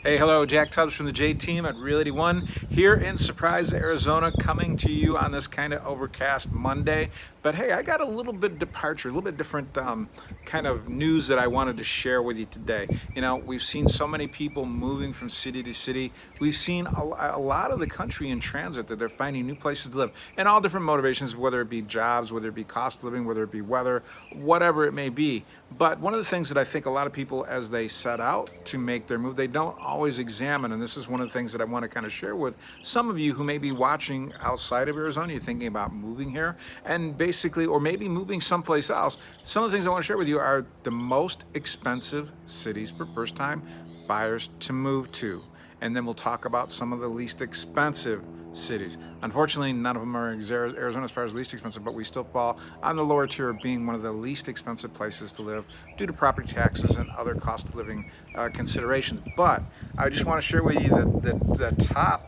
Hey, hello, Jack Tubbs from the J Team at Realty One here in Surprise, Arizona, coming to you on this kind of overcast Monday. But hey, I got a little bit departure, a little bit different kind of news that I wanted to share with you today. You know, we've seen so many people moving from city to city. We've seen a lot of the country in transit that they're finding new places to live, and all different motivations, whether it be jobs, whether it be cost of living, whether it be weather, whatever it may be. But one of the things that I think a lot of people, as they set out to make their move, they don't always examine, and this is one of the things that I want to kind of share with some of you who may be watching outside of Arizona, you're thinking about moving here, and basically, or maybe moving someplace else. Some of the things I want to share with you are the most expensive cities for first-time buyers to move to. And then we'll talk about some of the least expensive cities. Unfortunately, none of them are Arizona as far as least expensive, but we still fall on the lower tier of being one of the least expensive places to live due to property taxes and other cost of living considerations. But I just want to share with you the top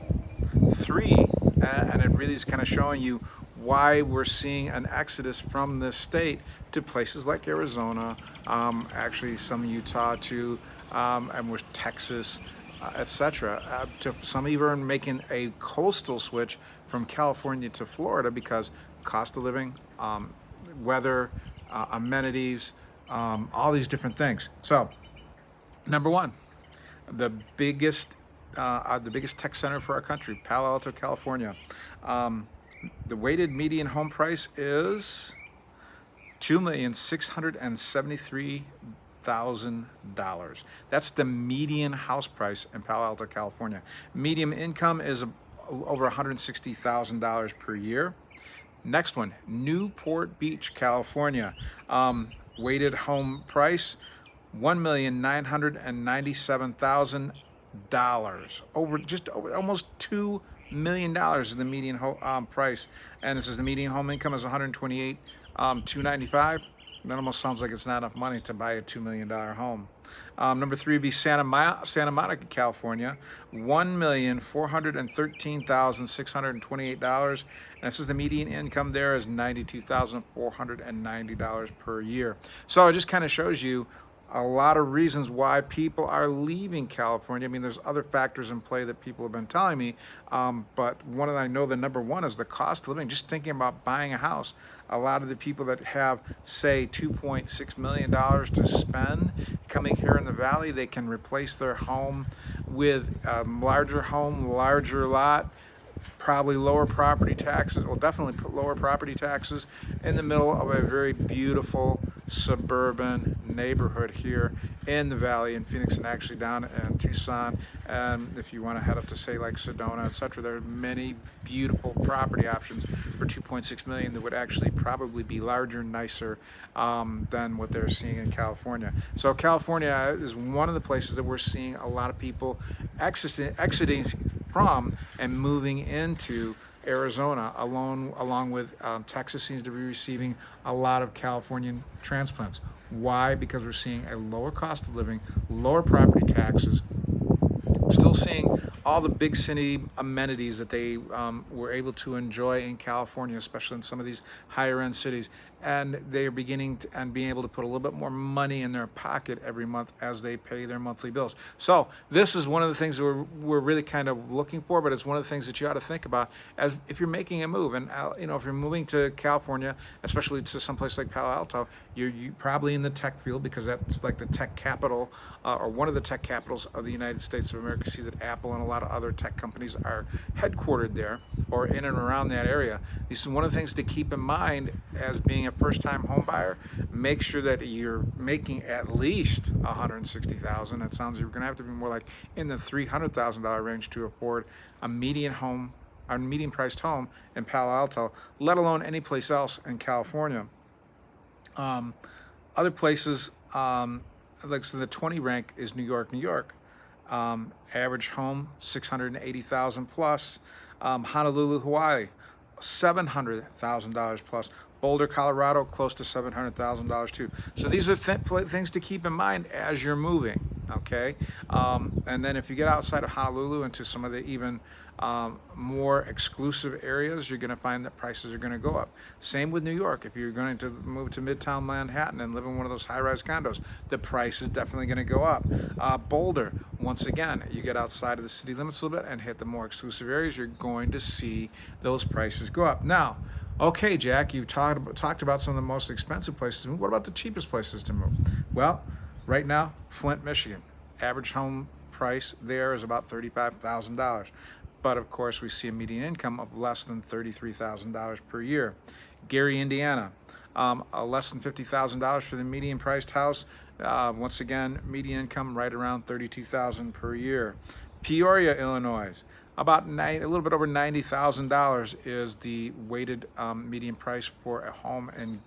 three, and it really is kind of showing you why we're seeing an exodus from this state to places like Arizona, actually some Utah too, and with Texas, etc. To some even making a coastal switch from California to Florida because cost of living, weather, amenities, all these different things. So, number one, the biggest tech center for our country, Palo Alto, California. The weighted median home price is $2,673,000. That's the median house price in Palo Alto, California. Median income is over $160,000 per year. Next one, Newport Beach, California. Weighted home price, $1,997,000. Over almost $2 million is the median price, and this is the median home income is 128,295. That almost sounds like it's not enough money to buy a $2 million home. Number three would be Santa Monica, California, $1,413,628. And this is the median income there is $92,490 per year. So it just kind of shows you a lot of reasons why people are leaving California. I mean, there's other factors in play that people have been telling me, but I know the number one is the cost of living. Just thinking about buying a house, a lot of the people that have, say, $2.6 million to spend coming here in the Valley, they can replace their home with a larger home, larger lot, probably lower property taxes, well, definitely put lower property taxes in the middle of a very beautiful suburban neighborhood here in the Valley in Phoenix and actually down in Tucson. And if you want to head up to, say, like Sedona, etc., there are many beautiful property options for 2.6 million that would actually probably be larger, nicer than what they're seeing in California. So California is one of the places that we're seeing a lot of people exiting from and moving into Arizona, along with Texas seems to be receiving a lot of Californian transplants. Why? Because we're seeing a lower cost of living, lower property taxes, still seeing all the big city amenities that they were able to enjoy in California, especially in some of these higher end cities. And they are beginning to, and being able to put a little bit more money in their pocket every month as they pay their monthly bills. So this is one of the things that we're really kind of looking for, but it's one of the things that you ought to think about as if you're making a move. And you know, if you're moving to California, especially to someplace like Palo Alto, you're probably in the tech field because that's like the tech capital, or one of the tech capitals of the United States of America. See that Apple and a lot of other tech companies are headquartered there or in and around that area. This is one of the things to keep in mind as being a first-time home buyer. Make sure that you're making at least $160,000. That sounds you're going to have to be more like in the $300,000 range to afford a median home, a median-priced home in Palo Alto, let alone any place else in California. Other places, like so the 20 rank is New York, New York. Average home, $680,000 plus. Honolulu, Hawaii, $700,000 plus. Boulder, Colorado, close to $700,000 too. So these are things to keep in mind as you're moving. Okay, and then if you get outside of Honolulu into some of the even more exclusive areas, you're going to find that prices are going to go up. Same with New York. If you're going to move to Midtown Manhattan and live in one of those high-rise condos, the price is definitely going to go up. Boulder, once again, you get outside of the city limits a little bit and hit the more exclusive areas, you're going to see those prices go up. Now, okay, Jack, you talked about some of the most expensive places. What about the cheapest places to move? Well, right now, Flint, Michigan. Average home price there is about $35,000. But of course, we see a median income of less than $33,000 per year. Gary, Indiana, less than $50,000 for the median priced house. Once again, median income right around $32,000 per year. Peoria, Illinois, about a little bit over $90,000 is the weighted median price for a home in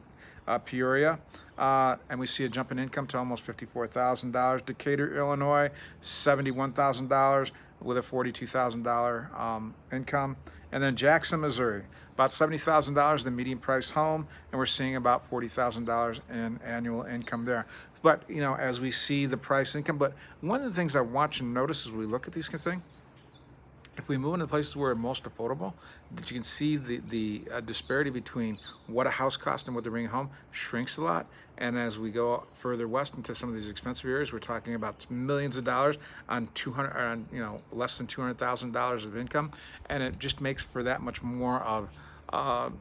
Peoria, and we see a jump in income to almost $54,000. Decatur, Illinois, $71,000 with a $42,000 income. And then Jackson, Missouri, about $70,000 the median price home, and we're seeing about $40,000 in annual income there. But you know, as we see the price income, but one of the things I watch and notice as we look at these kind of things, if we move into places where it's most affordable, that you can see the disparity between what a house costs and what they're bringing home shrinks a lot. And as we go further west into some of these expensive areas, we're talking about millions of dollars on less than $200,000 of income, and it just makes for that much more of a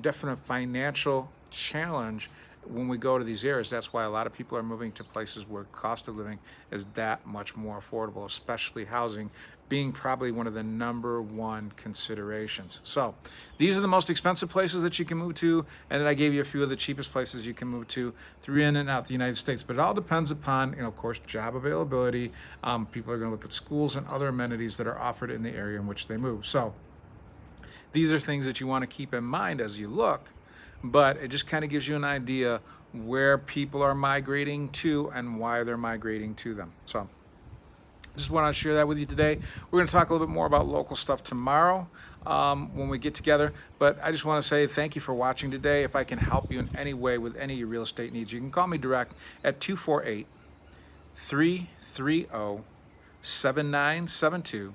definite financial challenge when we go to these areas. That's why a lot of people are moving to places where cost of living is that much more affordable, especially housing being probably one of the #1 considerations. So these are the most expensive places that you can move to, and then I gave you a few of the cheapest places you can move to through in and out the United States. But it all depends upon, of course, job availability. People are going to look at schools and other amenities that are offered in the area in which they move. So these are things that you want to keep in mind as you look, but it just kind of gives you an idea where people are migrating to and why they're migrating to them. So just want to share that with you today. We're going to talk a little bit more about local stuff tomorrow when we get together. But I just want to say thank you for watching today. If I can help you in any way with any of your real estate needs, you can call me direct at 248-330-7972.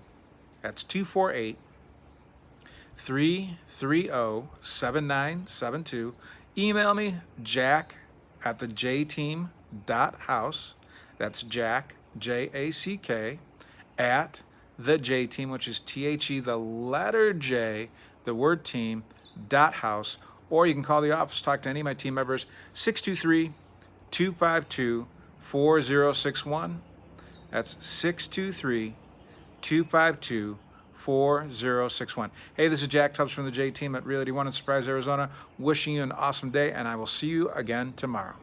That's 248-330-7972. Email me, jack@thejteam.house. That's Jack, Jack, at the J Team, which is THE, the letter J, the word team, .house. Or you can call the office, talk to any of my team members, 623-252-4061. That's 623-252-4061. Hey, this is Jack Tubbs from the J Team at Realty One in Surprise, Arizona, wishing you an awesome day, and I will see you again tomorrow.